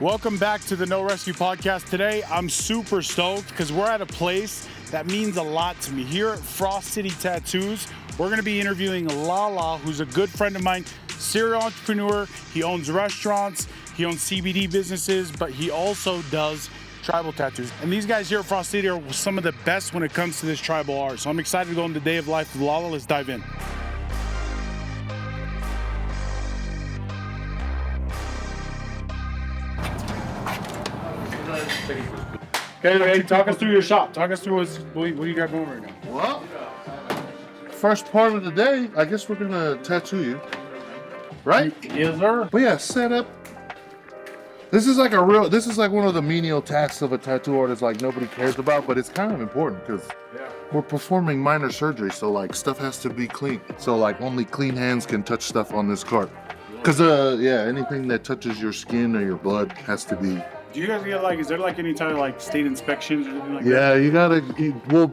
Welcome back to the No Rescue Podcast. Today, I'm super stoked because we're at a place that means a lot to me. Here at Frost City Tattoos, we're going to be interviewing Lala, who's a good friend of mine, serial entrepreneur. He owns restaurants, he owns CBD businesses, but he also does tribal tattoos. And these guys here at Frost City are some of the best when it comes to this tribal art. So I'm excited to go into the day of life with Lala. Let's dive in. Okay, talk us through your shop. Talk us through what you got going right now. Well, first part of the day, I guess we're gonna tattoo you, right? Yes, sir. But yeah, setup. This is like one of the menial tasks of a tattoo artist, like nobody cares about, but it's kind of important because we're performing minor surgery, so like stuff has to be clean. So like only clean hands can touch stuff on this cart. Because anything that touches your skin or your blood has to be. Do you guys get is there any type of state inspections or anything like that? Yeah, you gotta,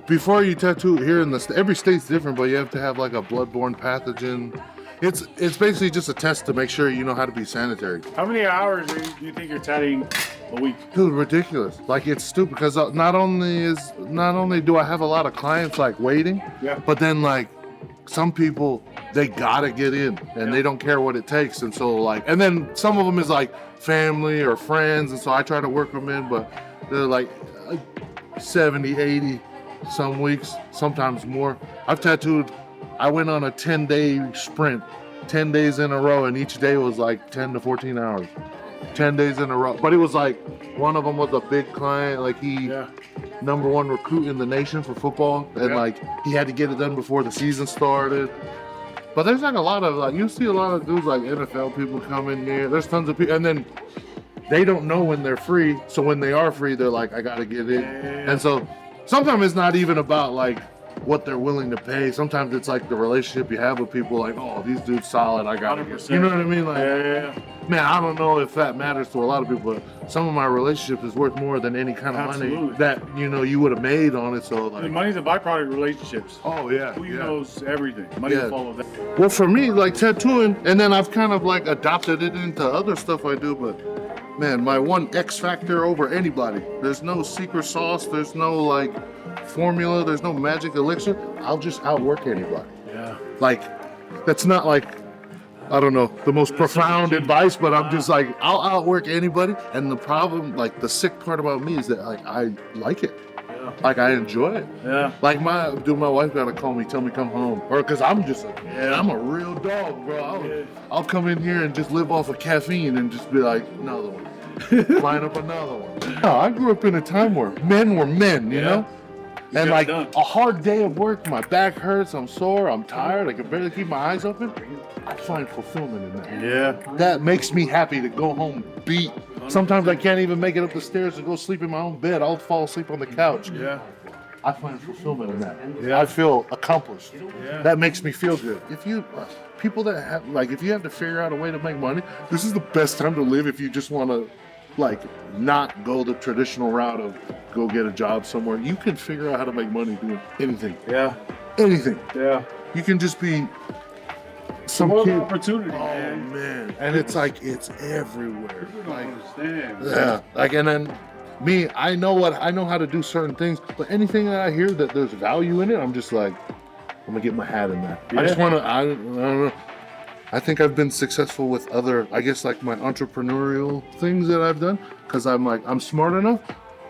before you tattoo here every state's different, but you have to have like a bloodborne pathogen. It's basically just a test to make sure you know how to be sanitary. How many hours do you think you're tatting a week? Dude, ridiculous. Like it's stupid because not only do I have a lot of clients waiting, but then some people, they gotta get in and they don't care what it takes. And so and then some of them is family or friends. And so I try to work them in, but they're 70, 80 some weeks, sometimes more. I went on a 10-day sprint, 10 days in a row. And each day was 10 to 14 hours, 10 days in a row. But it was one of them was a big client. He number one recruit in the nation for football. And he had to get it done before the season started. But there's a lot of you see a lot of dudes NFL people come in here. There's tons of people, and then they don't know when they're free. So when they are free, they're I gotta get in. And so sometimes it's not even about what they're willing to pay. Sometimes it's the relationship you have with people. Oh, these dudes solid. I gotta get. You know what I mean? Man, I don't know if that matters to a lot of people, but some of my relationships is worth more than any kind of money that you would have made on it. So money's a byproduct of relationships. Oh yeah. Who knows everything. Money will follow that. Well, for me, tattooing, and then I've kind of adopted it into other stuff I do, but man, my one X factor over anybody. There's no secret sauce. There's no formula. There's no magic elixir. I'll just outwork anybody. Yeah. That's not I don't know, the most profound advice, but I'm just I'll outwork anybody. And the problem, the sick part about me is that I like it. Yeah. I enjoy it. Yeah. My wife gotta call me, tell me come home. Or cause I'm just I'm a real dog, bro. I'll come in here and just live off of caffeine and just be another one. Line up another one. No, I grew up in a time where men were men, you know? And a hard day of work, my back hurts, I'm sore, I'm tired, I can barely keep my eyes open. I find fulfillment in that. Yeah. That makes me happy to go home beat. Sometimes I can't even make it up the stairs to go sleep in my own bed. I'll fall asleep on the couch. Yeah. I find fulfillment in that. Yeah. I feel accomplished. Yeah. That makes me feel good. If you have to figure out a way to make money, this is the best time to live if you just want to not go the traditional route of go get a job somewhere. You can figure out how to make money doing anything. Yeah. Anything. Yeah. You can just be some kid. Opportunity. Oh man. And it's it's everywhere. People don't understand. Yeah. And then me, I know how to do certain things, but anything that I hear that there's value in it, I'm just I'm gonna get my hat in that. Yeah. I don't know. I think I've been successful with other, my entrepreneurial things that I've done, because I'm smart enough,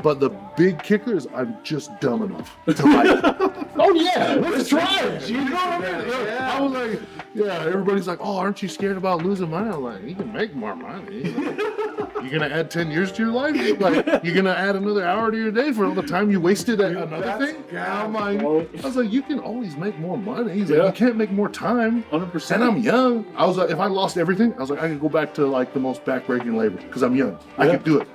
but the big kicker is I'm just dumb enough to oh yeah, let's try it. You know what I mean? Yeah. I was everybody's oh, aren't you scared about losing money? I'm you can make more money. You're gonna add 10 years to your life? You're gonna add another hour to your day for all the time you wasted at another thing? I was you can always make more money. He's you can't make more time. 100%. And I'm young. I was if I lost everything, I was I could go back to the most backbreaking labor because I'm young. I could do it.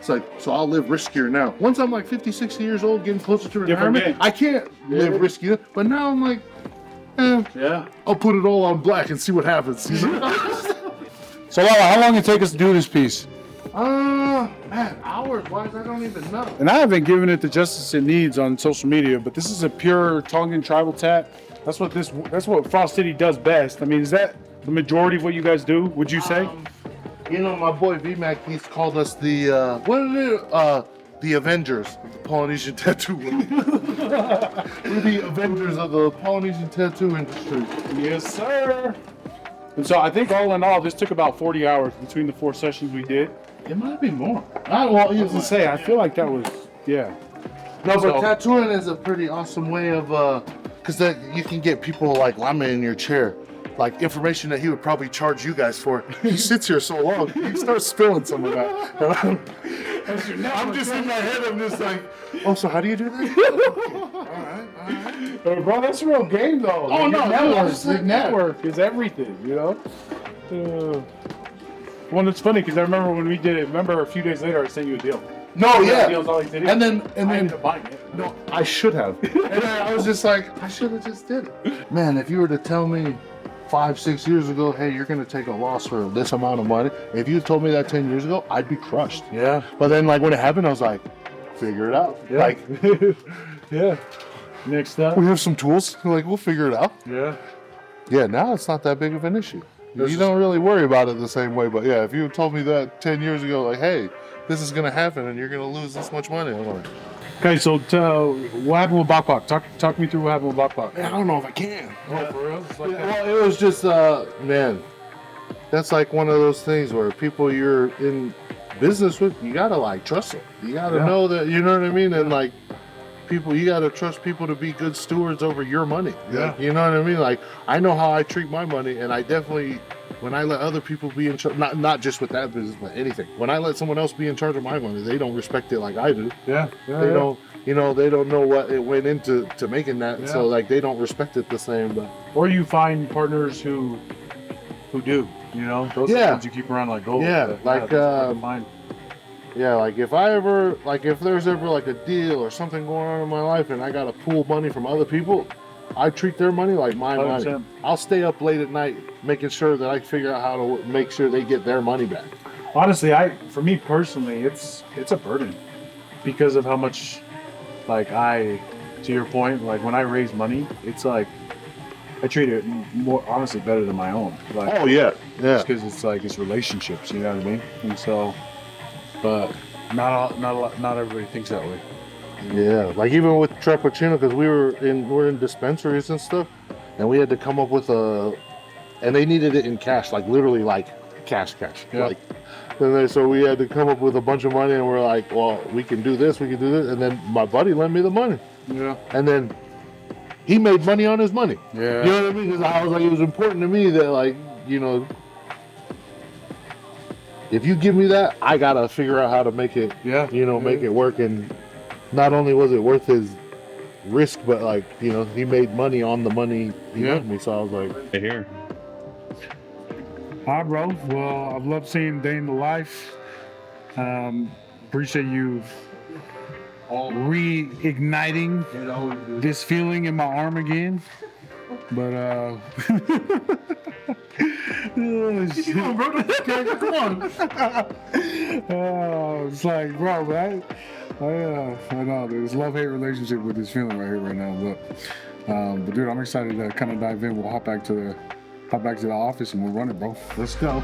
It's so I'll live riskier now. Once I'm 50, 60 years old, getting closer to retirement, I can't live riskier. But now I'm I'll put it all on black and see what happens. So Lala, how long did it take us to do this piece? Man, hours-wise, I don't even know. And I haven't given it the justice it needs on social media, but this is a pure Tongan tribal tat. That's what Frost City does best. I mean, is that the majority of what you guys do, would you say? You know, my boy VMAC, he's called us the the Avengers of the Polynesian tattoo world. We're the Avengers of the Polynesian tattoo industry. Yes, sir. And so I think all in all, this took about 40 hours between the 4 sessions we did. It might be more. I was to say, I feel like that was, yeah. No, but tattooing is a pretty awesome way of, because you can get people like Lamè in your chair, like information that he would probably charge you guys for. He sits here so long, he starts spilling some of that. I'm just in my head, I'm just like, oh, so how do you do that? All right. Bro, that's a real game, though. Oh, no, the network is everything, you know? Well, it's funny because I remember when we did it, a few days later I sent you a deal. No, yeah. And then I ended up buying it. No, I should have. And I was just like, I should have just did it. Man, if you were to tell me 5-6 years ago, hey, you're gonna take a loss for this amount of money. If you told me that 10 years ago, I'd be crushed. Yeah. But then like when it happened, I was like, figure it out. Yeah. Like, yeah. Next up. we have some tools. Like, we'll figure it out. Yeah. Yeah, now it's not that big of an issue. You don't really worry about it the same way. But yeah, if you told me that 10 years ago, like, hey, this is gonna happen and you're gonna lose this much money, I'm like, okay, so what happened with Bok Bok? Talk me through what happened with Bok Bok. I don't know if I can. Oh, for real? It's like that. Well, it was just, man, that's like one of those things where people you're in business with, you gotta like trust them. You gotta know that, you know what I mean? And like people, you gotta trust people to be good stewards over your money. Yeah. Like, you know what I mean? Like, I know how I treat my money, and I definitely, when I let other people be in charge, not just with that business, but anything. When I let someone else be in charge of my money, they don't respect it like I do. Yeah. They don't, you know, they don't know what it went into making that. Yeah. So like they don't respect it the same. But Or you find partners who do, you know, those are the ones you keep around like gold. Yeah, like, find. yeah, like if there's ever like a deal or something going on in my life and I gotta pool money from other people, I treat their money like my 100%. money. I'll stay up late at night making sure that I figure out how to make sure they get their money back. Honestly, for me personally, it's a burden because of how much, like to your point, like when I raise money, it's like I treat it more honestly better than my own. Like, Oh yeah, yeah. because it's like it's relationships, you know what I mean? And so, but not everybody thinks that way. Yeah, like even with Trappuccino, because we're in dispensaries and stuff, and we had to come up with and they needed it in cash, like literally like cash. Yeah. Like, so we had to come up with a bunch of money, and we're like, well, we can do this, and then my buddy lent me the money. Yeah. And then he made money on his money. Yeah. You know what I mean? Because I was like, it was important to me that like, you know, if you give me that, I gotta figure out how to make it, make it work. And not only was it worth his risk, but like, you know, he made money on the money he lent me. So I was like, Here. Hi, bro. Well, I've loved seeing Day in the Life. Appreciate you reigniting this feeling in my arm again. But oh, shit. come on, bro. Okay, come on. Oh, it's like, bro, right? I know there's love-hate relationship with this feeling right here, right now. But dude, I'm excited to kind of dive in. We'll hop back to the office and we'll run it, bro. Let's go.